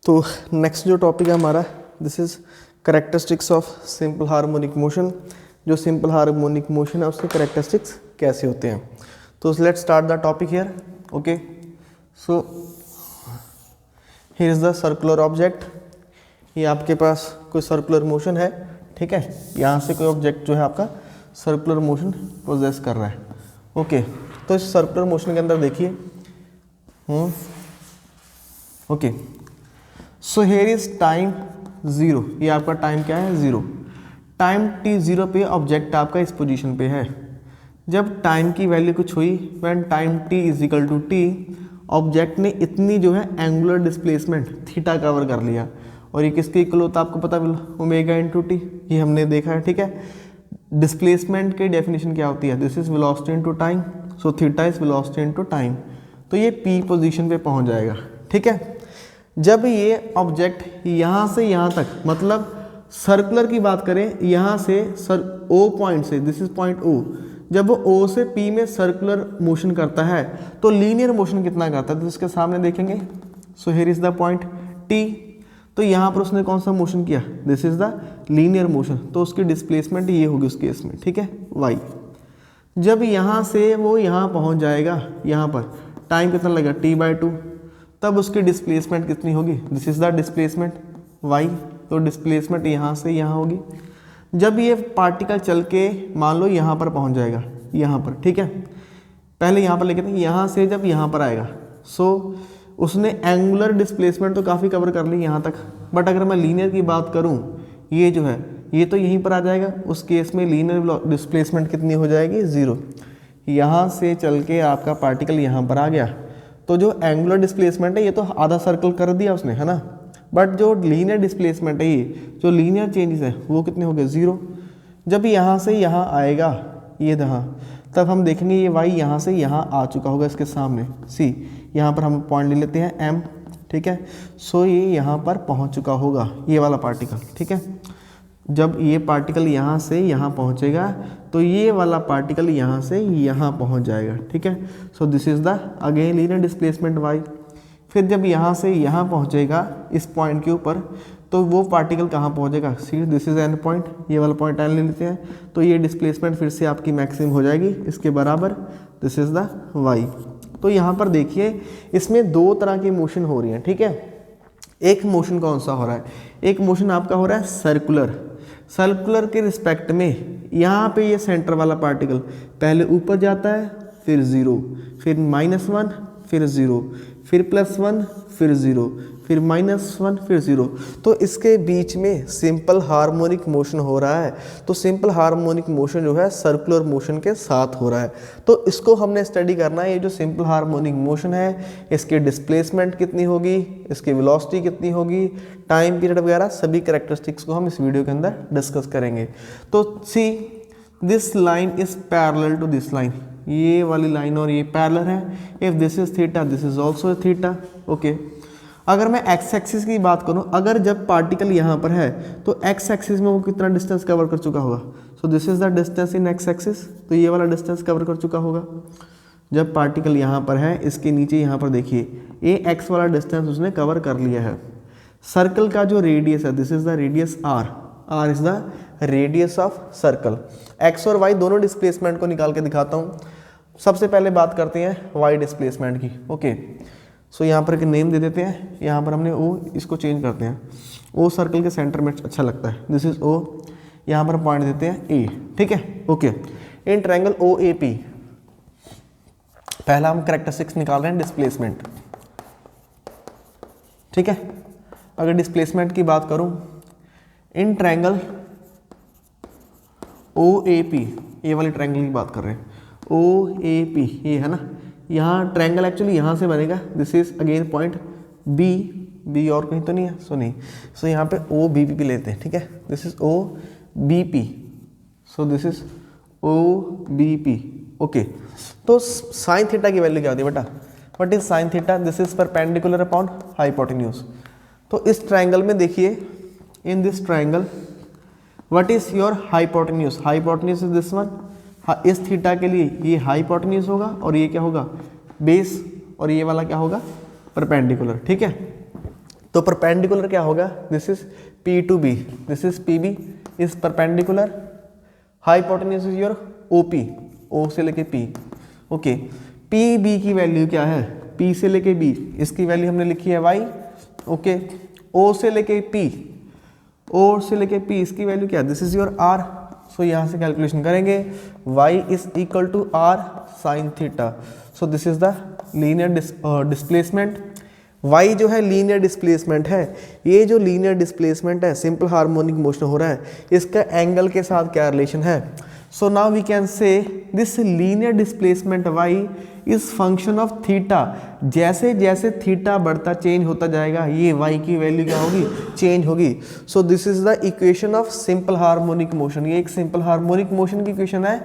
तो नेक्स्ट जो टॉपिक है हमारा, this is characteristics of simple harmonic motion. जो सिंपल हार्मोनिक मोशन है उसके करेक्टरिस्टिक्स कैसे होते हैं। तो let's start the topic here. Okay, so here is the circular object. ये आपके पास कोई सर्कुलर मोशन है, ठीक है। यहाँ से कोई ऑब्जेक्ट जो है आपका सर्कुलर मोशन पोजेस कर रहा है। ओके, तो इस सर्कुलर मोशन के अंदर देखिए, okay, so here is time 0। ये आपका टाइम क्या है, 0। टाइम t0 पे ऑब्जेक्ट आपका इस पोजीशन पे है। जब टाइम की वैल्यू कुछ हुई, when time t is equal to t, object ने इतनी जो है एंगुलर डिस्प्लेसमेंट थीटा कवर कर लिया। और ये किसके इक्वल होता है आपको पता, ओमेगा इंटू टी, ये हमने देखा है, ठीक है। डिस्प्लेसमेंट की डेफिनेशन क्या होती है, this is velocity into time, so theta is velocity into time. तो ये p पोजीशन पे पहुंच जाएगा, ठीक है। जब ये ऑब्जेक्ट यहाँ से यहाँ तक, मतलब सर्कुलर की बात करें, यहाँ से O पॉइंट से, दिस इज पॉइंट O, जब वो O से P में सर्कुलर मोशन करता है तो लीनियर मोशन कितना करता है, तो इसके सामने देखेंगे। So here is the point T। तो यहाँ पर उसने कौन सा मोशन किया, this is the linear motion, तो उसकी डिस्प्लेसमेंट ये होगी उस केस में, ठीक है, y। जब यहाँ से वो यहाँ पहुँच जाएगा, यहाँ पर टाइम कितना लगेगा, t/2, तब उसकी डिस्प्लेसमेंट कितनी होगी, this is the displacement y। तो डिस्प्लेसमेंट यहाँ से यहाँ होगी। जब ये पार्टिकल चल के मान लो यहाँ पर पहुँच जाएगा, यहाँ पर, ठीक है, पहले यहाँ पर लेके थे, यहाँ से जब यहाँ पर आएगा, सो उसने एंगुलर डिस्प्लेसमेंट तो काफ़ी कवर कर ली यहाँ तक। बट अगर मैं लीनियर की बात करूँ, ये जो है ये तो यहीं पर आ जाएगा, उस केस में लीनियर डिस्प्लेसमेंट कितनी हो जाएगी, 0। यहाँ से चल के आपका पार्टिकल यहाँ पर आ गया, तो जो एंगुलर डिस्प्लेसमेंट है ये तो आधा सर्कल कर दिया उसने, है ना। बट जो लीनियर डिस्प्लेसमेंट है, ये जो लीनियर चेंजेस है वो कितने हो गए, 0। जब यहाँ से यहाँ आएगा, ये यहाँ, तब हम देखेंगे ये y यहाँ से यहाँ आ चुका होगा इसके सामने, c। यहाँ पर हम पॉइंट ले लेते हैं m, ठीक है। सो ये यहाँ पर पहुँच चुका होगा, ये वाला पार्टिकल, ठीक है। जब ये पार्टिकल यहाँ से यहाँ पहुँचेगा तो ये वाला पार्टिकल यहाँ से यहाँ पहुँच जाएगा, ठीक है। So this is the again linear displacement y। फिर जब यहाँ से यहाँ पहुँचेगा इस पॉइंट के ऊपर, तो वो पार्टिकल कहाँ पहुँचेगा, सी, दिस इज एन पॉइंट, ये वाला पॉइंट एन ले लेते हैं। तो ये डिस्प्लेसमेंट फिर से आपकी मैक्सिमम हो जाएगी इसके बराबर, दिस इज़ द y। तो यहाँ पर देखिए, इसमें दो तरह की मोशन हो रही है, ठीक है। एक मोशन कौन सा हो रहा है, एक मोशन आपका हो रहा है सर्कुलर। सर्कुलर के रिस्पेक्ट में यहाँ पे ये सेंटर वाला पार्टिकल पहले ऊपर जाता है, फिर 0, फिर -1, फिर 0, फिर +1, फिर 0, फिर -1, फिर 0। तो इसके बीच में सिंपल हार्मोनिक मोशन हो रहा है। तो सिंपल हार्मोनिक मोशन जो है सर्कुलर मोशन के साथ हो रहा है। तो इसको हमने स्टडी करना है, ये जो सिंपल हार्मोनिक मोशन है, इसकी डिस्प्लेसमेंट कितनी होगी, इसकी वेलोसिटी कितनी होगी, टाइम पीरियड वगैरह सभी कैरेक्टरिस्टिक्स को हम इस वीडियो के अंदर डिस्कस करेंगे। तो see, this line is parallel to this line, ये वाली लाइन और ये पैरेलल है। If this is theta, this is also theta, okay. अगर मैं एक्स एक्सिस की बात करूं, अगर जब पार्टिकल यहाँ पर है तो एक्स एक्सिस में वो कितना डिस्टेंस कवर कर चुका होगा, सो this is the distance in x axis, तो ये वाला डिस्टेंस कवर कर चुका होगा। जब पार्टिकल यहाँ पर है, इसके नीचे यहाँ पर देखिए, ये एक्स वाला डिस्टेंस उसने कवर कर लिया है। सर्कल का जो रेडियस है, this is the radius R, R is the radius of circle. X और वाई दोनों डिस्प्लेसमेंट को निकाल के दिखाता हूँ। सबसे पहले बात करते हैं वाई डिस्प्लेसमेंट की, ओके। सो यहाँ पर एक नेम दे देते हैं, यहाँ पर हमने ओ, इसको चेंज करते हैं, ओ सर्कल के सेंटर में अच्छा लगता है, दिस इज ओ। यहाँ पर पॉइंट देते हैं ए, ठीक है, okay. In triangle O A P, पहला हम कैरेक्टरिस्टिक्स निकाल रहे हैं डिस्प्लेसमेंट, ठीक है। अगर डिस्प्लेसमेंट की बात करूं, इन ट्रायंगल ओ ए पी, ये वाले ट्रायंगल की बात कर रहे हैं, ओ ए पी, ये है ना, यहाँ ट्रायंगल एक्चुअली यहाँ से बनेगा, this is again point B, B और कहीं तो नहीं है, सो नहीं, सो यहाँ पे ओ बी पी लेते हैं, ठीक है, this is O B P, so this is O B P, okay. तो साइन थीटा की वैल्यू क्या होती है बेटा, what is sine theta, this is perpendicular upon hypotenuse. तो इस ट्रायंगल में देखिए, in this triangle what is your hypotenuse, hypotenuse is this one. इस थीटा के लिए ये हाइपोटेन्यूज होगा और ये क्या होगा, बेस, और ये वाला क्या होगा, परपेंडिकुलर, ठीक है। तो परपेंडिकुलर क्या होगा, this is P to B, this is PB is perpendicular, hypotenuse is your OP, O से लेके P। ओके, PB की वैल्यू क्या है, P से लेके B, इसकी वैल्यू हमने लिखी है y। ओके, O से लेके P, O से लेके P इसकी वैल्यू क्या, this is your R। So यहाँ से कैलकुलेशन करेंगे, y is equal to R sine theta. So this is the linear displacement. y जो है लीनियर डिस्प्लेसमेंट है, ये जो लीनियर डिस्प्लेसमेंट है, सिंपल हार्मोनिक मोशन हो रहा है, इसका एंगल के साथ क्या रिलेशन है। So now we can say this linear displacement y is function of theta. जैसे जैसे थीटा बढ़ता चेंज होता जाएगा, ये y की वैल्यू क्या होगी, चेंज होगी। So this is the equation of simple harmonic motion. ये एक सिंपल हार्मोनिक मोशन की इक्वेशन है,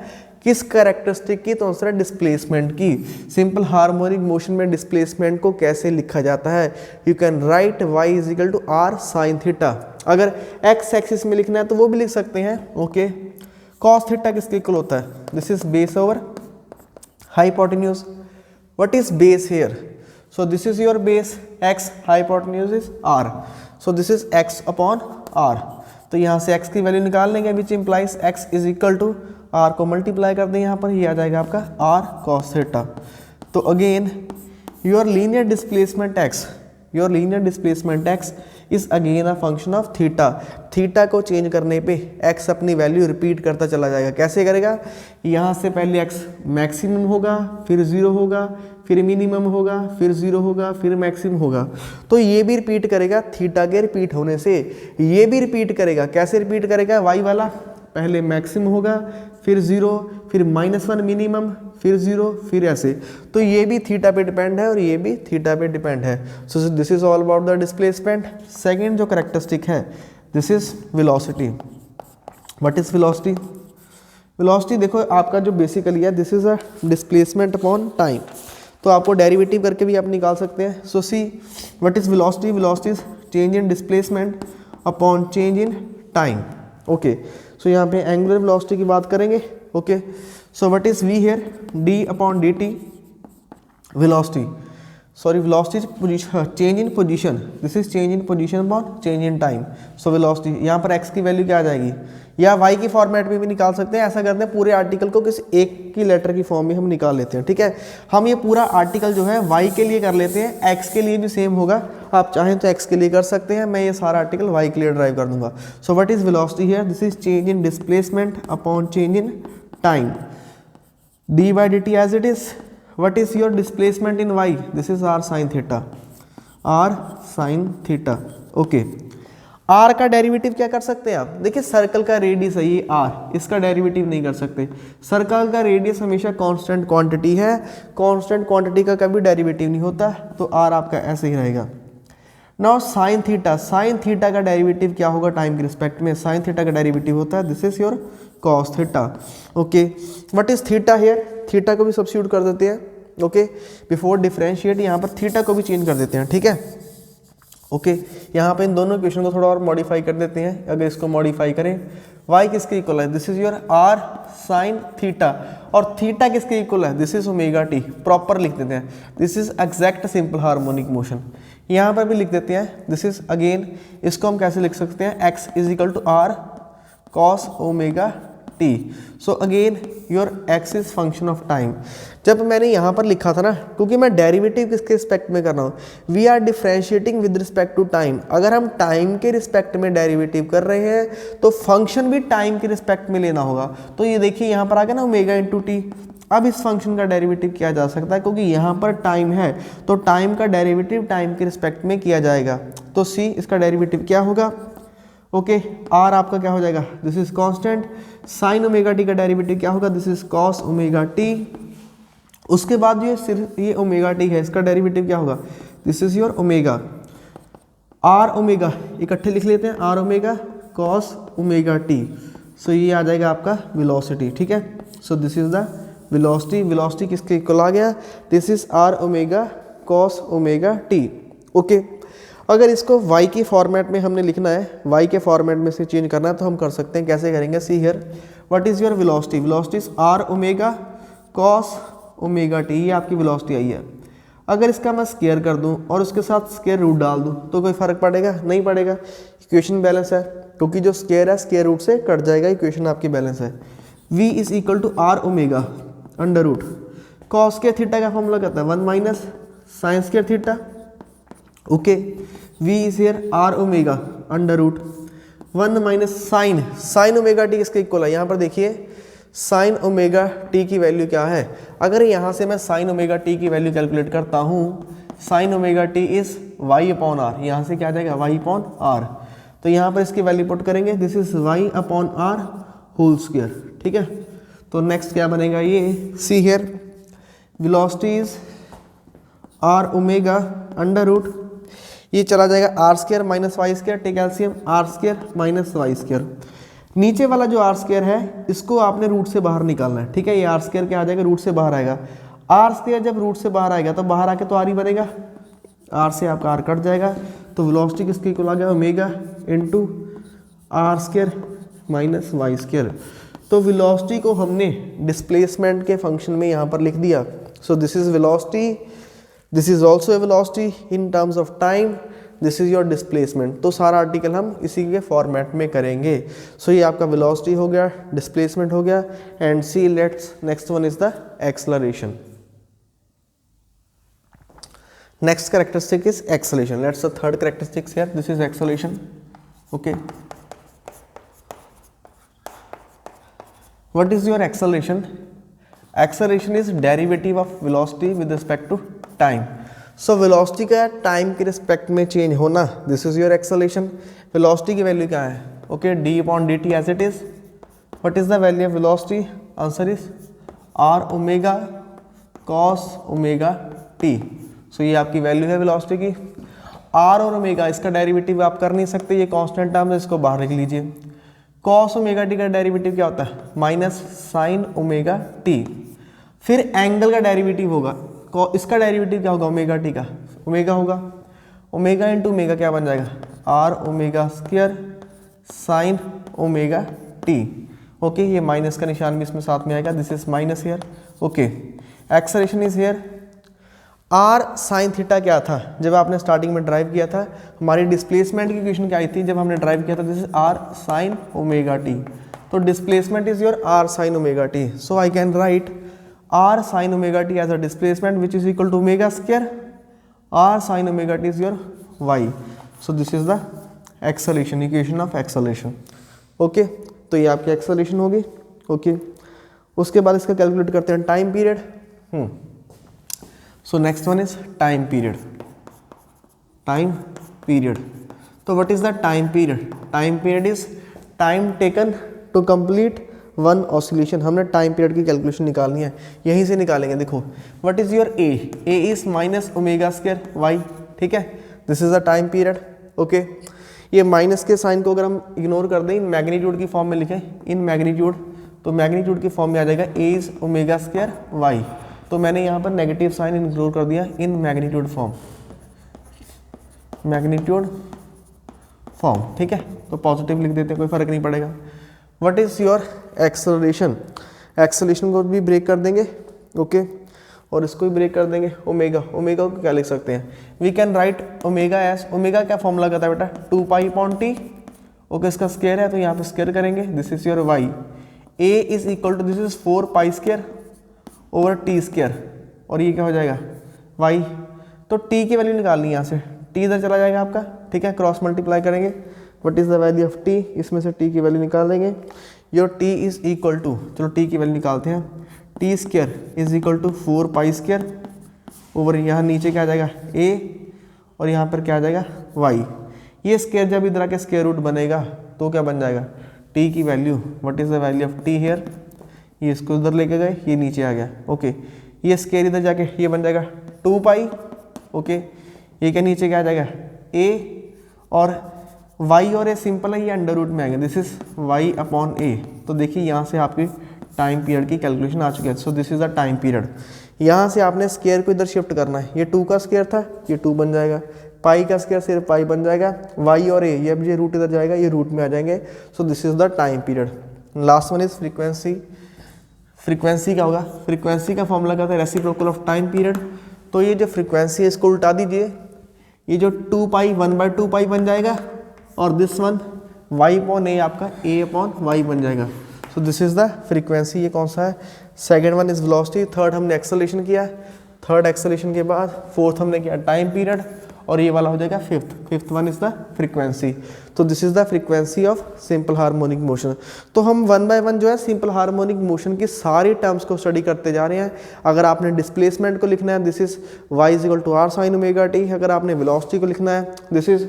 किस कैरेक्टरिस्टिक की, तो दूसरा डिस्प्लेसमेंट की। सिंपल हार्मोनिक मोशन में डिस्प्लेसमेंट को कैसे लिखा जाता है, you can write y is equal to R sine theta. अगर x एक्सिस में लिखना है तो वो भी लिख सकते हैं। ओके, कॉस थीटा किसके इक्वल होता है, this is base over hypotenuse. What is base here, so this is your base, x hypotenuse is R, so this is x upon R। तो यहाँ से x की वैल्यू निकाल लेंगे, which implies x is equal to R को multiply कर दें यहाँ पर, ये आ जाएगा आपका R cos थीटा। तो again your linear displacement x, your linear displacement x is again a function of theta. Theta को चेंज करने पे x अपनी वैल्यू रिपीट करता चला जाएगा। कैसे करेगा, यहाँ से पहले x मैक्सिमम होगा, फिर 0 होगा, फिर मिनिमम होगा, फिर 0 होगा, फिर मैक्सिमम होगा। तो ये भी रिपीट करेगा, थीटा के रिपीट होने से ये भी रिपीट करेगा। कैसे रिपीट करेगा, y वाला पहले मैक्सिमम होगा, फिर 0, फिर -1 मिनिमम, फिर 0, फिर ऐसे। तो ये भी थीटा पे डिपेंड है और ये भी थीटा पे डिपेंड है। So this is all about the displacement. Second जो करेक्टरिस्टिक है, this is velocity. What is velocity, velocity देखो आपका जो बेसिकली है, this is a displacement upon time. तो आपको डेरिवेटिव करके भी आप निकाल सकते हैं। So see what is velocity, velocity is change in displacement upon change in time. Okay, so यहाँ पे एंगुलर वेलोसिटी की बात करेंगे। Okay, so what is v here, d upon dt velocity, sorry velocity position, change in position, this is change in position upon change in time. So velocity यहाँ पर x की value क्या आ जाएगी, या y की फॉर्मेट में भी निकाल सकते हैं। ऐसा करते हैं पूरे आर्टिकल को किसी एक की लेटर की फॉर्म में हम निकाल लेते हैं। ठीक है, हम ये पूरा आर्टिकल जो है y के लिए कर लेते हैं, x के लिए भी सेम होगा। आप चाहें तो x के लिए कर सकते हैं, मैं ये सारा आर्टिकल y के लिए ड्राइव कर दूंगा। सो what is velocity here, this is change in displacement upon change in time, d by dt as it is। What is your displacement in y, this is r sin theta, r sin theta। Okay, r का derivative क्या कर सकते हैं आप, देखिए circle का radius है ये r, इसका डेरिवेटिव नहीं कर सकते। सर्कल का रेडियस हमेशा कांस्टेंट क्वांटिटी है, कांस्टेंट क्वांटिटी का कभी डेरिवेटिव नहीं होता, तो r आपका ऐसे ही रहेगा। Now sine theta, sine theta का डेरिवेटिव क्या होगा टाइम के रिस्पेक्ट में, साइन थीटा का डेरिवेटिव होता है this is your cos theta. Okay, what is theta here, theta को भी सब्स्टिट्यूट कर देते हैं। ओके, बिफोर डिफरेंशिएट यहाँ पर थीटा को भी चेंज कर देते हैं। ठीक है, ओके, यहाँ पे इन दोनों इक्वेशन को थोड़ा और मॉडिफाई कर देते हैं। अगर इसको मॉडिफाई करें, y किसके इक्वल है, this is your r sine theta, और थीटा किसके इक्वल है, this is omega t। Proper लिख देते हैं, this is exact simple harmonic motion. यहाँ पर भी लिख देते हैं, दिस इज अगेन, इसको हम कैसे लिख सकते हैं, x is equal to r cos omega t। So again your x is function of time. जब मैंने यहाँ पर लिखा था ना, क्योंकि मैं डेरिवेटिव किसके रिस्पेक्ट में कर रहा हूँ, we are differentiating with respect to time. अगर हम टाइम के रिस्पेक्ट में डेरिवेटिव कर रहे हैं तो फंक्शन भी टाइम के रिस्पेक्ट में लेना होगा। तो ये देखिए यहाँ पर आ गया ना ओमेगा इंटू टी। अब इस फंक्शन का डेरिवेटिव किया जा सकता है, क्योंकि यहाँ पर टाइम है तो टाइम का डेरिवेटिव टाइम के रिस्पेक्ट में किया जाएगा। तो सी इसका डेरिवेटिव क्या होगा, ओके, आर आपका क्या हो जाएगा, this is constant. Sign omega T का डेरिवेटिव क्या होगा, this is cos omega T. उसके बाद ये सिर्फ ये ओमेगा टी है, इसका डेरिवेटिव क्या होगा, this is your omega. R omega इकट्ठे लिख लेते हैं, r omega cos omega t. So ये आ जाएगा आपका वेलोसिटी। ठीक है, so this is the velocity. Velocity किसके इक्वल आ गया, this is are omega cos omega T. Okay, अगर इसको y की फॉर्मेट में हमने लिखना है, y के फॉर्मेट में से चेंज करना है तो हम कर सकते हैं। कैसे करेंगे, see here, what is your velocity, velocity is are omega cos omega T, ये आपकी वेलोसिटी आई है। अगर इसका मैं स्क्वायर कर दूं और उसके साथ स्क्वायर रूट डाल दूं तो कोई फ़र्क पड़ेगा? नहीं पड़ेगा, इक्वेशन बैलेंस है, क्योंकि जो स्क्वायर है स्क्वायर रूट से कट जाएगा, इक्वेशन आपकी बैलेंस है। v is equal to R omega under root cos square theta का फॉर्मूला कहता है 1 minus sine square theta. Okay, v is here R omega under root 1 minus sine omega T किसके equal है? यहाँ पर देखिए साइन ओमेगा टी की value क्या है। अगर यहाँ से मैं साइन ओमेगा टी की वैल्यू कैलकुलेट करता हूँ, sine omega T is Y upon R, यहाँ से क्या आ जाएगा वाई अपॉन आर। तो यहाँ पर इसकी वैल्यू पुट करेंगे, this is Y upon R whole square. ठीक है, तो नेक्स्ट क्या बनेगा ये, see here velocity is are omega under root, ये चला जाएगा R square minus Y square, take LCM R square minus Y square. नीचे वाला जो आर स्क्वायर है इसको आपने रूट से बाहर निकालना है। ठीक है, ये आर स्क्वायर क्या आ जाएगा, रूट से बाहर आएगा। आर स्क्वायर जब रूट से बाहर आएगा तो बाहर आके तो आर ही बनेगा, आर से आपका आर कट जाएगा, तो वेलोसिटी किसके इक्वल आ गया omega into R square minus Y square. तो वेलोसिटी को हमने डिस्प्लेसमेंट के फंक्शन में यहाँ पर लिख दिया। सो this is velocity, this is also a velocity in terms of time, this is your displacement. तो सारा आर्टिकल हम इसी के फॉर्मेट में करेंगे। सो ये आपका वेलोसिटी हो गया, डिस्प्लेसमेंट हो गया, and see let's next one is the acceleration. Next characteristic is acceleration. Let's the third characteristics here. This is acceleration. Okay. What is your acceleration? Acceleration is derivative of velocity with respect to time. So velocity का time के respect में change होना, this is your acceleration. Velocity की value क्या है? Okay, d upon d t as it is. What is the value of velocity? Answer is are omega cos omega t. So ये आपकी value है velocity की। Are और omega इसका derivative आप कर नहीं सकते, ये कांस्टेंट टर्म है, इसको बाहर लिख लीजिए। कॉस ओमेगा टी का डेरिवेटिव क्या होता है? Minus sine omega T. फिर एंगल का डेरिवेटिव होगा, इसका डेरिवेटिव क्या होगा? ओमेगा टी का ओमेगा होगा, ओमेगा इंटू ओमेगा क्या बन जाएगा? R omega square sine omega T. Okay, ये माइनस का निशान भी इसमें साथ में आएगा, this is minus here. Okay, acceleration is here. R sine theta क्या था जब आपने स्टार्टिंग में ड्राइव किया था? हमारी डिस्प्लेसमेंट की इक्वेशन क्या आई थी जब हमने ड्राइव किया था? This is r sine omega t. तो displacement is your r sine omega t. So I can write r sin omega t as a displacement which is equal to omega square r sin omega t is your y. So this is the acceleration, equation of acceleration. Okay, तो ये आपकी acceleration होगी। Okay, उसके बाद इसका calculate करते हैं time period. So next one is time period. Time period. तो what is the time period? Time period is time taken to complete one oscillation. हमने टाइम पीरियड की कैलकुलेशन निकालनी है, यहीं से निकालेंगे। देखो, what is your A? A is minus omega square Y. ठीक है, this is the time period. Okay, ये माइनस के साइन को अगर हम इग्नोर कर दें, इन मैग्नीट्यूड की फॉर्म में लिखें, इन मैग्नीट्यूड, तो मैग्नीट्यूड की फॉर्म में आ जाएगा ए इज ओमेगा स्क्वायर वाई। तो मैंने यहाँ पर नेगेटिव साइन इग्नोर कर दिया, इन मैग्नीट्यूड फॉर्म, मैग्नीट्यूड फॉर्म। ठीक है, तो पॉजिटिव लिख देते हैं, कोई फर्क नहीं पड़ेगा। What is your acceleration? Acceleration को भी ब्रेक कर देंगे। ओके, और इसको भी ब्रेक कर देंगे। ओमेगा, ओमेगा को क्या लिख सकते हैं? We can write omega S. Omega क्या फॉर्मूला कहता है बेटा? 2 पाई अपॉन टी। ओके, इसका स्क्वायर है तो यहाँ पे स्क्वायर करेंगे, this is your Y. A is equal to this is 4 pi square over T square, और ये क्या हो जाएगा? वाई। तो टी की वैल्यू निकालनी है, यहाँ से टी इधर चला जाएगा आपका। ठीक है, क्रॉस मल्टीप्लाई करेंगे। What is the value of T? इसमें से टी की वैल्यू निकाल देंगे। Your T is equal to, चलो टी की वैल्यू निकालते हैं, T square is equal to 4 pi square over, यहाँ नीचे क्या आ जाएगा? ए, और यहाँ पर क्या आ जाएगा? वाई। ये स्क्वायर जब इधर आके स्क्वायर रूट बनेगा तो क्या बन जाएगा? टी की value, what is the value of T here? ये इसको उधर लेके गए, ये नीचे आ गया। ओके, ये स्क्वायर इधर जाके ये बन जाएगा 2 पाई। ओके, ये क्या नीचे क्या आ जाएगा? ए, और y और a सिंपल है, ये अंडर रूट में आएंगे, this is y upon a। तो देखिए यहाँ से आपकी टाइम पीरियड की कैलकुलेशन आ चुकी है। So this is the time period. यहाँ से आपने स्क्वायर को इधर शिफ्ट करना है, ये 2 का स्क्वायर था, ये 2 बन जाएगा, पाई का स्क्वायर सिर्फ पाई बन जाएगा, y और a, ये अब ये रूट इधर जाएगा, ये रूट में आ जाएंगे। सो this is the time period. Last one is frequency. Frequency क्या होगा? फ्रीक्वेंसी का फॉर्मूला क्या होता है? Reciprocal of time period. तो ये जो फ्रीक्वेंसी है इसको उल्टा दीजिए, ये जो 2 पाई 1/2 पाई बन जाएगा और दिस वन y अपॉन ए आपका a अपॉन y बन जाएगा। सो दिस इज द फ्रीक्वेंसी। ये कौन सा है? Second one is velocity, third हमने एक्सेलरेशन किया, थर्ड एक्सेलरेशन के बाद फोर्थ हमने किया टाइम पीरियड, और ये वाला हो जाएगा fifth one is the frequency. तो this is the frequency of simple harmonic motion. तो हम वन बाय वन जो है सिंपल हार्मोनिक मोशन की सारी टर्म्स को स्टडी करते जा रहे हैं। अगर आपने डिस्प्लेसमेंट को लिखना है this is y = r sin omega t, अगर आपने वेलोसिटी को लिखना है दिस इज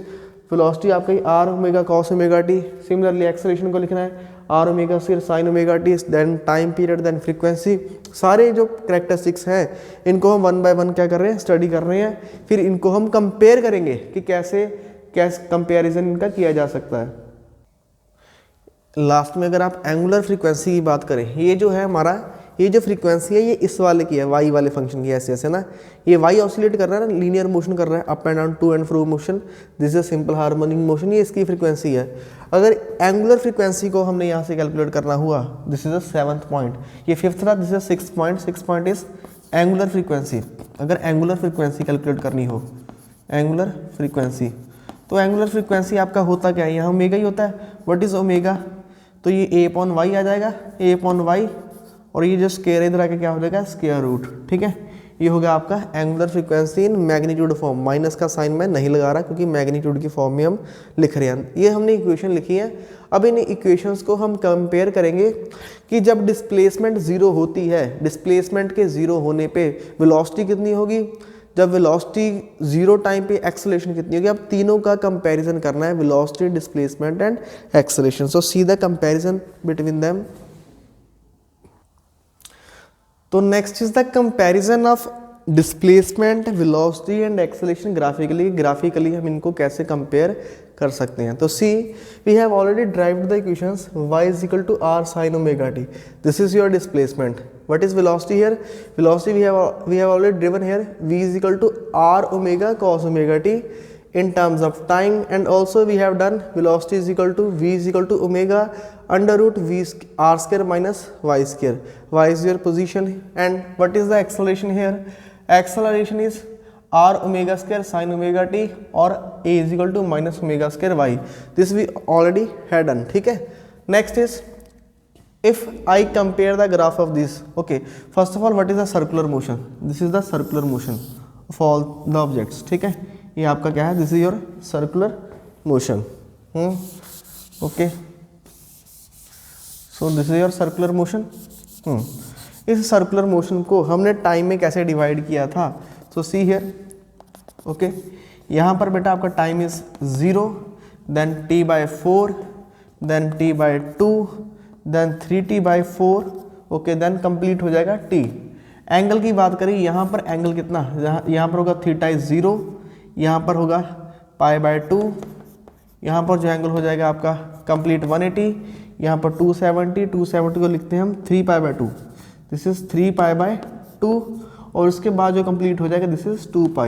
वेलोसिटी आपका r omega cos omega t, similarly acceleration को लिखना है r omega sin omega t, then time period, then frequency. सारे जो कैरेक्टरिस्टिक्स हैं इनको हम वन बाय वन क्या कर रहे हैं? स्टडी कर रहे हैं। फिर इनको हम कंपेयर करेंगे कि कैसे कंपेरिजन इनका किया जा सकता है। लास्ट में अगर आप एंगुलर फ्रीक्वेंसी की बात करें, ये जो है हमारा ये जो फ्रीक्वेंसी है ये इस वाले की है, y वाले फंक्शन की, ऐसे ऐसे ना, ये y ऑसिलेट कर रहा है ना, लीनियर मोशन कर रहा है, up and down, to and fro motion, this is simple harmonic motion, ये इसकी फ्रीक्वेंसी है। अगर एंगुलर फ्रीक्वेंसी को हमने यहाँ से कैलकुलेट करना हुआ, this is the 7th point, ये 5th था, this is 6th point, 6th point is angular frequency. अगर एंगुलर फ्रीक्वेंसी कैलकुलेट करनी हो, एंगुलर फ्रीक्वेंसी, तो एंगुलर फ्रीक्वेंसी आपका होता क्या है? यहाँ ओमेगा ही होता है। What is omega? तो ये a अपॉन वाई आ जाएगा, a अपॉन वाई, और ये जो स्केयर इधर आके क्या हो जाएगा? Square root. ठीक है, ये हो गया आपका angular frequency in magnitude form. Minus का साइन मैं नहीं लगा रहा क्योंकि मैग्नीट्यूड की फॉर्म में हम लिख रहे हैं। ये हमने इक्वेशन लिखी है। अब इन इक्वेशंस को हम कंपेयर करेंगे कि जब डिस्प्लेसमेंट जीरो होती है, डिस्प्लेसमेंट के जीरो होने पे वेलोसिटी कितनी होगी, जब वेलोसिटी जीरो टाइम पे एक्सेलरेशन कितनी होगी। अब तीनों का कंपैरिजन करना है, velocity, displacement and acceleration. So see the comparison between them. तो next is the comparison of displacement, velocity and acceleration graphically हम इनको कैसे कंपेयर कर सकते हैं। तो see we have already derived the equations y = r sin omega t, this is your displacement. What is velocity here? Velocity we have already driven here, v = r omega cos omega t in terms of time, and also we have done velocity is equal to v = omega under root v r square minus y square. Y is your position, and what is the acceleration here? Acceleration is r omega square sin omega t, or a is equal to minus omega square y. This we already had done. ठीक है, next is if I compare the graph of this, okay, first of all what is the circular motion? This is the circular motion of all the objects. ठीक है, ये आपका क्या है? This is your circular motion. Okay, so this is your circular motion. इस circular motion को हमने time में कैसे डिवाइड किया था? सो सी हियर, ओके, यहाँ पर बेटा आपका time is 0, then t/4, then t/2, then 3t/4, okay, then complete हो जाएगा t। एंगल की बात करें, यहाँ पर एंगल कितना, यहाँ पर होगा थीटा इज 0, यहाँ पर होगा π/2, यहाँ पर जो एंगल हो जाएगा आपका कंप्लीट 180, यहाँ पर 270 को लिखते हैं हम 3π/2, दिस इज 3π/2, और उसके बाद जो कंप्लीट हो जाएगा दिस इज 2π।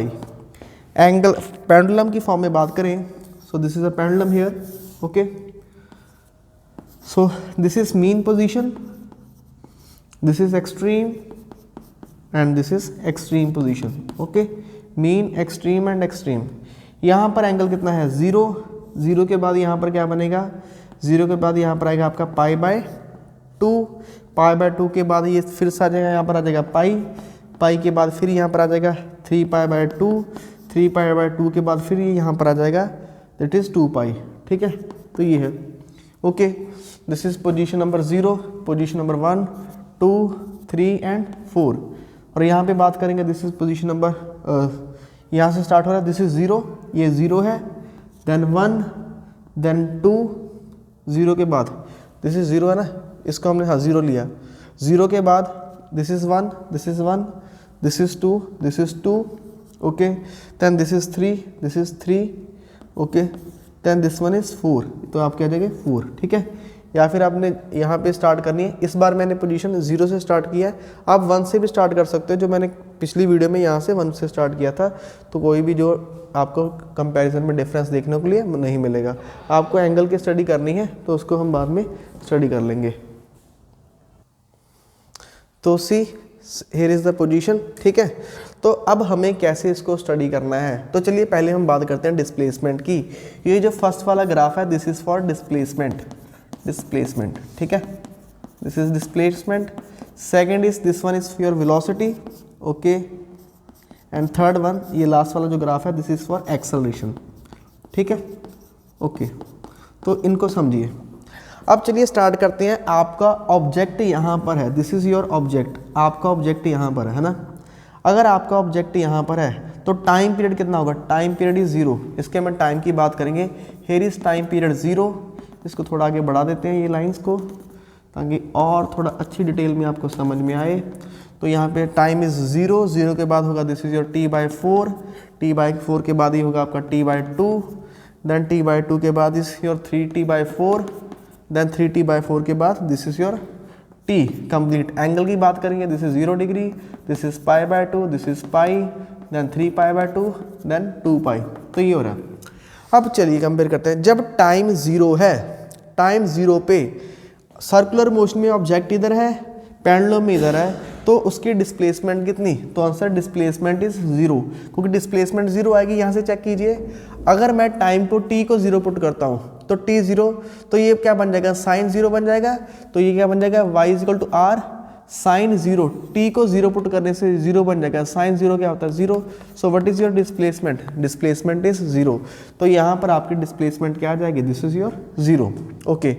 एंगल पेंडुलम की फॉर्म में बात करें, सो this is a pendulum here, okay, so this is mean position, this is extreme, and this is extreme position, okay, mean, extreme and extreme। यहाँ पर एंगल कितना है? 0 के बाद यहाँ पर क्या बनेगा? 0 के बाद यहाँ पर आएगा आपका π/2, π/2 के बाद ये फिर से आ जाएगा, यहाँ पर आ जाएगा पाई के बाद फिर यहाँ पर आ जाएगा 3π/2, 3π/2 के बाद फिर ये यहाँ पर आ जाएगा, दैट इज 2π। ठीक है, तो ये है, okay, this is position number 0, position number 1, 2, 3 and 4। और यहाँ पे बात करेंगे, दिस इज पोजीशन नंबर, यहाँ से स्टार्ट हो रहा है, दिस इज 0, ये 0 है, देन 1, देन 2, 0 के बाद दिस इज 0 है ना, इसको हमने हाँ 0 लिया, 0 के बाद this is 1, this is 1, this is 2, this is 2, okay, then this is 3, this is 3, okay, then this one is 4, तो आप क्या जाएंगे 4। ठीक है, या फिर आपने यहाँ पे स्टार्ट करनी है, इस बार मैंने पोजीशन 0 से स्टार्ट किया है, आप 1 से भी स्टार्ट कर सकते हो, जो मैंने पिछली वीडियो में यहाँ से 1 से स्टार्ट किया था। तो कोई भी जो आपको कंपैरिजन में डिफरेंस देखने के लिए नहीं मिलेगा। आपको एंगल की स्टडी करनी है तो उसको हम बाद में स्टडी कर लेंगे। तो सी हियर इज द पोजीशन, ठीक है। तो अब हमें कैसे इसको स्टडी करना है, तो चलिए पहले हम बात करते हैं डिस्प्लेसमेंट की। ये जो फर्स्ट वाला ग्राफ है दिस इज फॉर डिस्प्लेसमेंट, ठीक है, this is displacement. Second is this one is your velocity, okay, and third one ये लास्ट वाला जो ग्राफ है दिस इज फॉर एक्सेलरेशन, ठीक है, ओके। तो इनको समझिए। अब चलिए स्टार्ट करते हैं। आपका ऑब्जेक्ट यहाँ पर है, दिस इज़ योर ऑब्जेक्ट, आपका ऑब्जेक्ट यहाँ पर है ना। अगर आपका ऑब्जेक्ट यहाँ पर है तो टाइम पीरियड कितना होगा, टाइम पीरियड इज 0। इसके हम टाइम की बात करेंगे, हेयर इज टाइम पीरियड 0। इसको थोड़ा आगे बढ़ा देते हैं ये लाइंस को, ताकि और थोड़ा अच्छी डिटेल में आपको समझ में आए। तो यहाँ पे टाइम इज 0, 0 के बाद होगा this is your t/4, t/4 के बाद ही होगा आपका t/2, देन t/2 के बाद is your 3t/4, then 3t/4 के बाद this is your t complete. Angle की बात करेंगे this is 0 degree, this is π/2, this is pi, then 3π/2, then 2π। तो ये हो रहा है। अब चलिए कंपेयर करते हैं। जब टाइम 0 है, टाइम 0 पे सर्कुलर मोशन में ऑब्जेक्ट इधर है, पेंडुलम में इधर है, तो उसकी डिस्प्लेसमेंट कितनी, तो आंसर डिस्प्लेसमेंट इज 0, क्योंकि डिस्प्लेसमेंट 0 आएगी। यहाँ से चेक कीजिए, अगर मैं टाइम को t को 0 पुट करता हूँ तो t 0, तो ये क्या बन जाएगा, साइन 0 बन जाएगा। तो ये क्या बन जाएगा, y = r साइन 0, t को 0 पुट करने से 0 बन जाएगा, साइन 0 क्या होता है 0। सो what is your displacement, displacement is 0। तो यहाँ पर आपकी डिस्प्लेसमेंट क्या आ जाएगी, this is your 0, okay.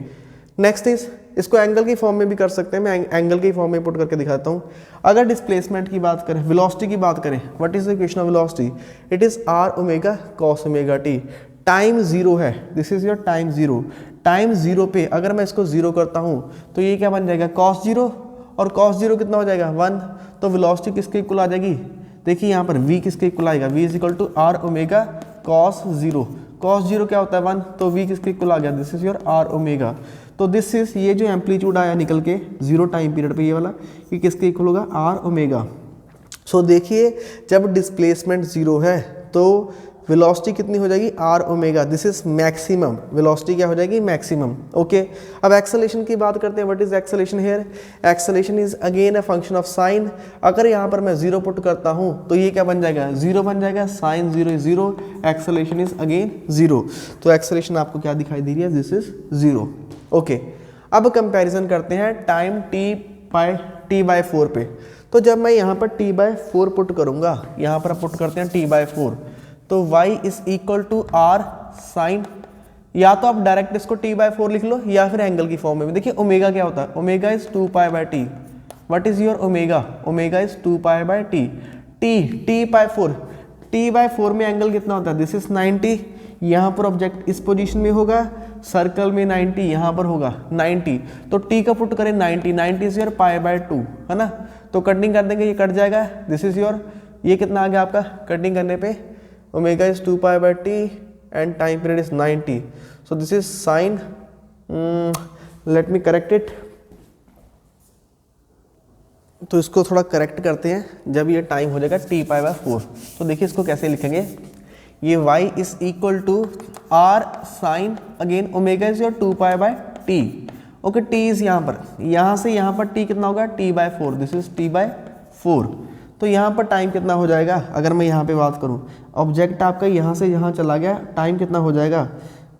Next is, इसको एंगल की फॉर्म में भी कर सकते हैं, मैं एंगल की फॉर्म में पुट करके दिखाता हूँ। अगर डिस्प्लेसमेंट की बात करें, वेलोसिटी की बात करें, what is the equation of velocity, it is r ω cos ω t। Time 0 है, this is your time 0। Time 0 पे अगर मैं इसको 0 करता हूँ तो ये क्या बन जाएगा, cos 0, और cos 0 कितना हो जाएगा 1। तो वेलोसिटी किसके इक्वल आ जाएगी, देखिए यहाँ पर v किसके इक्वल आएगा, v = r ω cos 0। cos 0 क्या होता है 1, तो v किसके इक्वल आ गया, दिस इज योर r ω। तो दिस इज, ये जो एम्पलीट्यूड आया निकल के 0 टाइम पीरियड पे ये वाला, ये किसके इक्वल होगा, r ω। सो देखिए जब डिस्प्लेसमेंट 0 है तो वेलोसिटी कितनी हो जाएगी, r ω, this is maximum. Velocity क्या हो जाएगी, मैक्सिमम, ओके। अब एक्सेलरेशन की बात करते हैं। What is acceleration here, acceleration is again a function of sine. अगर यहाँ पर मैं 0 पुट करता हूँ तो ये क्या बन जाएगा, 0 बन जाएगा, sine 0 is 0, acceleration is again 0। तो एक्सेलरेशन आपको क्या दिखाई दे रही है, दिस इज 0, ओके। अब कंपैरिजन करते हैं टाइम t/4 पे। तो जब मैं यहाँ पर t/4 पुट करूँगा, यहाँ पर पुट करते हैं t/4, तो y = r साइन, या तो आप डायरेक्ट इसको t/4 लिख लो या फिर एंगल की फॉर्म में। देखिए ओमेगा क्या होता है, omega is 2π/t। What is your omega, omega is 2π/t। t/4, t/4 में एंगल कितना होता है, दिस इज 90। यहाँ पर ऑब्जेक्ट इस पोजीशन में होगा, सर्कल में 90, यहाँ पर होगा 90, तो t का पुट करें 90, 90 इज योर π/2, है ना। तो कटिंग कर देंगे, ये कट जाएगा, दिस इज योर, ये कितना आ गया आपका कटिंग करने पे, omega is 2π/t and time period is 90। So this is sine, let me correct it. तो इसको थोड़ा करेक्ट करते हैं। जब ये टाइम हो जाएगा t/4, तो देखिए इसको कैसे लिखेंगे, ये y = r sine, again omega is your 2π/t, okay. t is यहाँ पर, यहाँ से यहाँ पर t कितना होगा, t/4, दिस इज t/4। तो यहाँ पर टाइम कितना हो जाएगा, अगर मैं यहाँ पे बात करूँ, ऑब्जेक्ट आपका यहाँ से यहाँ चला गया, टाइम कितना हो जाएगा,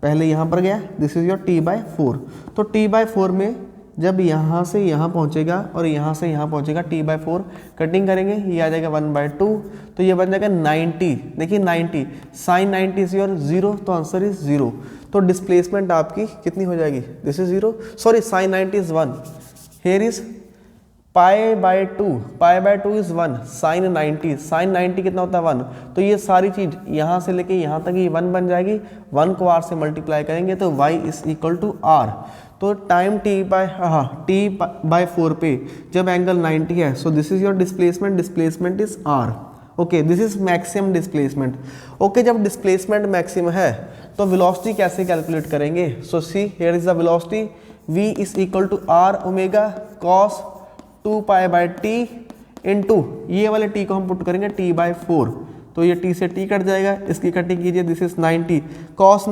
पहले यहाँ पर गया, दिस इज योर t/4। तो t/4 में जब यहाँ से यहाँ पहुँचेगा और यहाँ से यहाँ पहुँचेगा, t/4 कटिंग करेंगे, ये आ जाएगा 1/2, तो ये बन जाएगा 90। देखिए 90, साइन 90 इज योर 0, तो आंसर इज 0। तो डिस्प्लेसमेंट आपकी कितनी हो जाएगी, this is 0, sorry sine 90 is 1, here is π/2 is 1, sine 90, sine 90 कितना होता है 1। तो ये सारी चीज यहाँ से लेके यहाँ तक ये 1 बन जाएगी, 1 को r से मल्टीप्लाई करेंगे तो y = r। तो टाइम t/4 पे जब एंगल 90 है, so this is your displacement, displacement is r, okay. This is maximum displacement, okay. जब डिस्प्लेसमेंट मैक्सिमम है तो वेलोसिटी कैसे कैलकुलेट करेंगे, so see here is the velocity, v = r ω cos 2π/t into ये वाले t को हम पुट करेंगे t/4, तो ये t से t कट जाएगा, इसकी कटिंग कीजिए, दिस इज 90, cos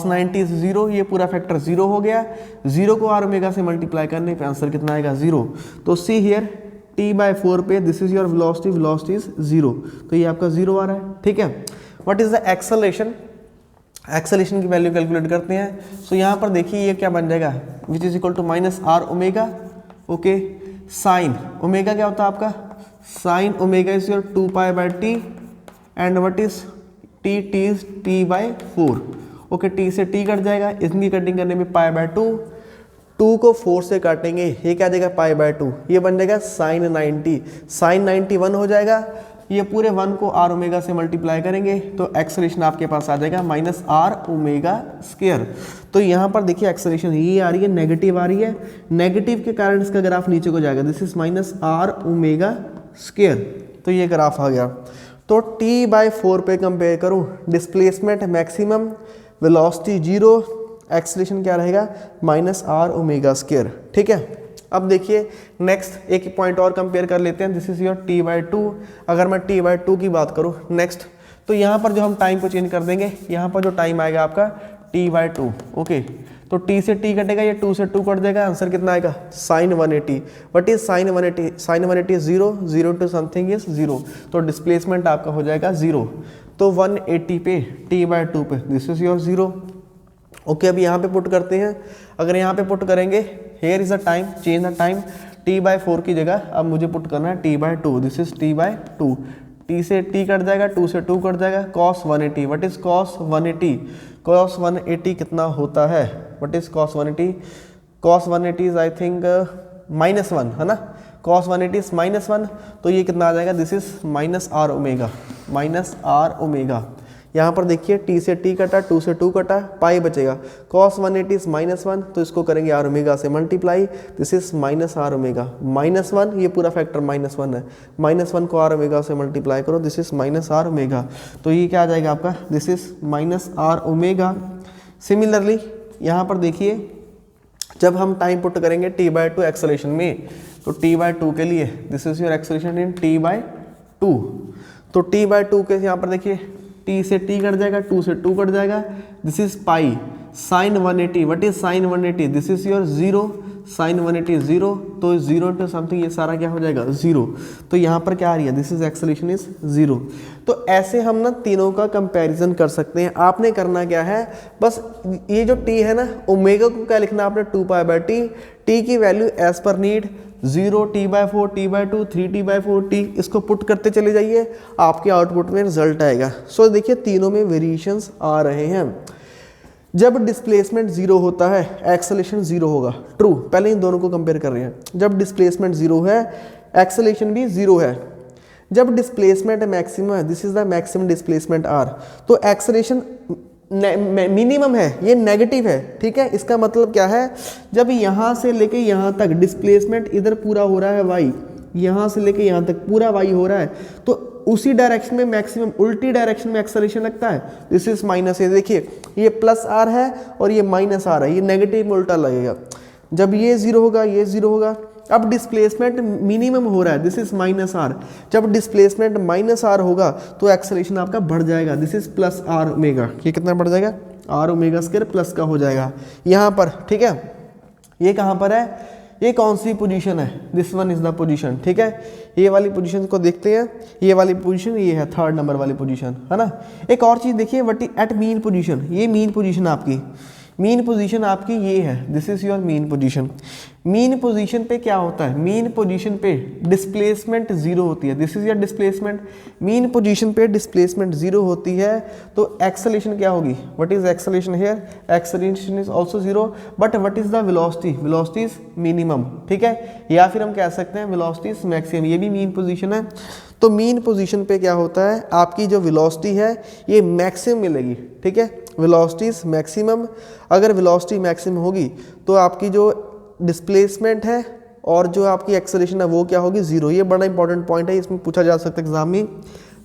90 इज 0, ये पूरा फैक्टर 0 हो गया, 0 को r ω से मल्टीप्लाई करने पे आंसर कितना आएगा 0। तो सी हियर t/4 पे this is your velocity, velocity is 0, तो ये आपका 0 आ रहा है, ठीक है। What is the acceleration, acceleration की वैल्यू कैलकुलेट करते हैं। सो यहाँ पर देखिए ये क्या बन जाएगा, which is equal to minus R omega, okay. Sine omega क्या होता है आपका, sine omega is your 2π/t and what is T, T is t/4, okay. T से टी कट जाएगा, इनकी कटिंग करने में π/2, 2 को 4 से काटेंगे, ये क्या देगा π/2, ये बन जाएगा साइन 90, साइन 90 1 हो जाएगा, ये पूरे 1 को आर ओमेगा से मल्टीप्लाई करेंगे तो एक्सेलरेशन आपके पास आ जाएगा माइनस आर ओमेगा स्क्वायर। तो यहाँ पर देखिए एक्सेलरेशन ये आ रही है, नेगेटिव आ रही है, नेगेटिव के कारण इसका ग्राफ नीचे को जाएगा, this is minus R omega square, तो ये ग्राफ आ गया। तो t/4 पे कंपेयर करूँ, डिस्प्लेसमेंट मैक्सिमम, वेलोसिटी 0, एक्सेलरेशन क्या रहेगा माइनस आर ओमेगा स्क्वायर, ठीक है। अब देखिए नेक्स्ट एक पॉइंट और कंपेयर कर लेते हैं, दिस इज योर t/2। अगर मैं t/2 की बात करूँ नेक्स्ट, तो यहाँ पर जो हम टाइम को चेंज कर देंगे, यहाँ पर जो टाइम आएगा आपका t/2, ओके। तो t से t कटेगा, ये 2 से 2 कट जाएगा, आंसर कितना आएगा sine 180। What is sine 180, sine 180 0, 0 to something is 0, तो डिस्प्लेसमेंट आपका हो जाएगा 0। तो 180 पे t/2 पे दिस इज योर 0, ओके। अभी यहाँ पे पुट करते हैं, अगर यहाँ पे पुट करेंगे, here is the time, change the time, t/4 की जगह अब मुझे पुट करना है t/2, this is t/2, t से t कट जाएगा, 2 से 2 कट जाएगा, cos 180, what is cos 180, cos 180 कितना होता है, what is cos 180, cos 180 is I think -1 है ना, cos 180 इज -1, तो ये कितना आ जाएगा, this is minus R omega, minus R omega. यहाँ पर देखिए t से t कटा, 2 से 2 कटा, पाई बचेगा, cos 180 इज -1, तो इसको करेंगे आर ओमेगा से multiply, this is minus R omega, -1, ये पूरा फैक्टर -1 है, -1 को आर ओमेगा से मल्टीप्लाई करो, this is minus R omega, तो ये क्या आ जाएगा आपका, this is minus R omega. Similarly यहाँ पर देखिए जब हम टाइम पुट करेंगे t/2 एक्सेलरेशन में, तो t/2 के लिए this is your acceleration in t/2, तो t/2 के यहाँ पर देखिए t से t कट जाएगा, 2 से 2 कट जाएगा, this is pi, sine 180, what is sine 180, this is your 0, sine 180 0, तो 0 टू समथिंग ये सारा क्या हो जाएगा 0, तो यहाँ पर क्या आ रही है, दिस इज एक्सेलरेशन इज 0। तो ऐसे हम ना तीनों का कंपैरिजन कर सकते हैं। आपने करना क्या है, बस ये जो t है ना, ओमेगा को क्या लिखना आपने 2π/t, t की value as per need 0, t/4, t/2, 3t/4, t, इसको पुट करते चले जाइए, आपके आउटपुट में रिजल्ट आएगा। सो देखिए तीनों में वेरिएशंस आ रहे हैं। जब डिस्प्लेसमेंट 0 होता है एक्सेलरेशन 0 होगा, ट्रू, पहले इन दोनों को कंपेयर कर रहे हैं। जब डिस्प्लेसमेंट 0 है एक्सेलरेशन भी 0 है। जब डिस्प्लेसमेंट मैक्सिमम है, this is the maximum displacement r, तो एक्सेलरेशन मिनिमम है, ये नेगेटिव है, ठीक है। इसका मतलब क्या है, जब यहाँ से लेके यहाँ तक डिस्प्लेसमेंट इधर पूरा हो रहा है y, यहाँ से लेके यहाँ तक पूरा y हो रहा है, तो उसी डायरेक्शन में मैक्सिमम उल्टी डायरेक्शन में एक्सेलरेशन लगता है, दिस इज माइनस, ये देखिए ये प्लस आर है और ये माइनस आर है, ये नेगेटिव में उल्टा लगेगा। जब ये 0 होगा, ये 0 होगा। अब डिस्प्लेसमेंट मिनिमम हो रहा है, दिस इज माइनस आर, जब डिस्प्लेसमेंट माइनस आर होगा तो एक्सेलरेशन आपका बढ़ जाएगा, this is plus R omega, ये कितना बढ़ जाएगा, आर ओमेगा स्क्वायर प्लस का हो जाएगा यहाँ पर, ठीक है। ये कहाँ पर है, ये कौन सी पोजीशन है, this one is the position, ठीक है। ये वाली पोजीशन को देखते हैं, ये वाली पोजीशन ये है 3rd नंबर वाली पोजीशन, है ना। एक और चीज़ देखिए, व्हाट एट मीन पोजीशन, ये मीन पोजीशन आपकी, मीन पोजीशन आपकी ये है, this is your mean position. Mean position पे क्या होता है, मीन पोजीशन पे डिस्प्लेसमेंट 0 होती है, this is your displacement. Mean position पे डिस्प्लेसमेंट 0 होती है तो एक्सेलरेशन क्या होगी, what is acceleration here, acceleration is also 0, but what is the velocity, velocity is minimum, ठीक है। या फिर हम कह सकते हैं वेलोसिटी इज मैक्सिमम, ये भी मीन पोजीशन है। तो मीन पोजीशन पे क्या होता है, आपकी जो वेलोसिटी है ये मैक्सिमम मिलेगी, ठीक है, वेलोसिटी इज मैक्सिमम। अगर वेलोसिटी मैक्सिमम होगी तो आपकी जो डिस्प्लेसमेंट है और जो आपकी एक्सेलरेशन है वो क्या होगी, 0। ये बड़ा इंपॉर्टेंट पॉइंट है, इसमें पूछा जा सकता है एग्जाम में।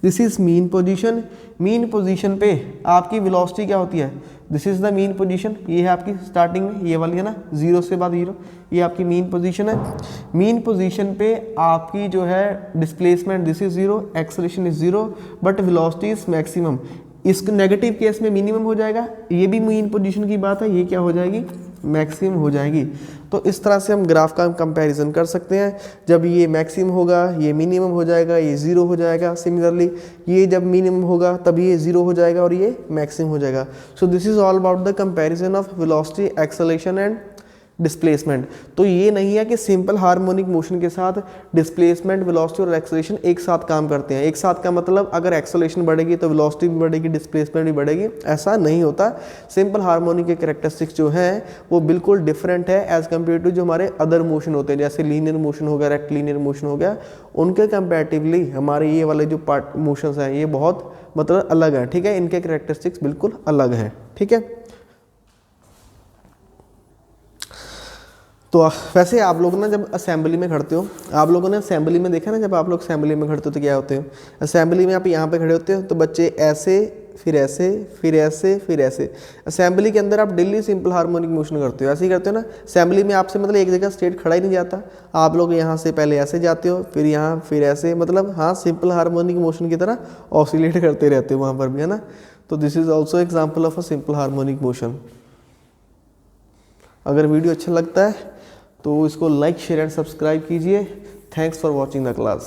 This is mean position, mean position पे आपकी वेलोसिटी क्या होती है, this is the mean position, ये है आपकी स्टार्टिंग में ये वाली है ना, 0 से बाद 0, ये आपकी मीन पोजीशन है। मीन पोजीशन पे आपकी जो है displacement this is 0, acceleration is 0, but velocity is maximum. इस नेगेटिव केस में मिनिमम हो जाएगा, ये भी मीन पोजीशन की बात है, ये क्या हो जाएगी, मैक्सिमम हो जाएगी। तो इस तरह से हम ग्राफ का कंपैरिजन कर सकते हैं। जब ये मैक्सिमम होगा ये मिनिमम हो जाएगा, ये ज़ीरो हो जाएगा। सिमिलरली ये जब मिनिमम होगा तब ये ज़ीरो हो जाएगा और ये मैक्सिमम हो जाएगा। So this is all about the comparison of velocity, acceleration and displacement. तो ये नहीं है कि सिंपल हार्मोनिक मोशन के साथ डिस्प्लेसमेंट, वेलोसिटी और एक्सेलरेशन एक साथ काम करते हैं। एक साथ का मतलब अगर एक्सेलरेशन बढ़ेगी तो वेलोसिटी भी बढ़ेगी, डिस्प्लेसमेंट भी बढ़ेगी, ऐसा नहीं होता। सिंपल हार्मोनिक के कैरेक्टरिस्टिक्स जो हैं वो बिल्कुल डिफरेंट है एज कम्पेयर टू जो हमारे अदर मोशन होते हैं, जैसे लीनियर मोशन हो गया, रेक्टिलिनियर मोशन हो गया। उनके कंपैरेटिवली हमारे ये वाले जो पार्ट मोशंस हैं ये बहुत मतलब अलग है, ठीक है। इनके कैरेक्टरिस्टिक्स बिल्कुल अलग हैं, ठीक है। तो वैसे आप लोग ना जब असेंबली में खड़ते हो, आप लोगों ने असेंबली में देखा ना, जब आप लोग असेंबली में खड़ते हो तो क्या होते हो, असेंबली में आप यहाँ पे खड़े होते हो तो बच्चे ऐसे, फिर ऐसे, फिर ऐसे, फिर ऐसे। असेंबली के अंदर आप डेली सिंपल हार्मोनिक मोशन करते हो, ऐसे ही करते हो ना। असेंबली में आपसे मतलब एक जगह स्ट्रेट खड़ा ही नहीं जाता, आप लोग यहाँ से पहले ऐसे जाते हो, फिर यहाँ, फिर ऐसे, मतलब हाँ सिंपल हार्मोनिक मोशन की तरह ऑसिलेट करते रहते हो वहाँ पर भी, है ना। तो this is also example of a simple harmonic motion. अगर वीडियो अच्छा लगता है तो इसको लाइक, शेयर एंड सब्सक्राइब कीजिए। Thanks for watching the class.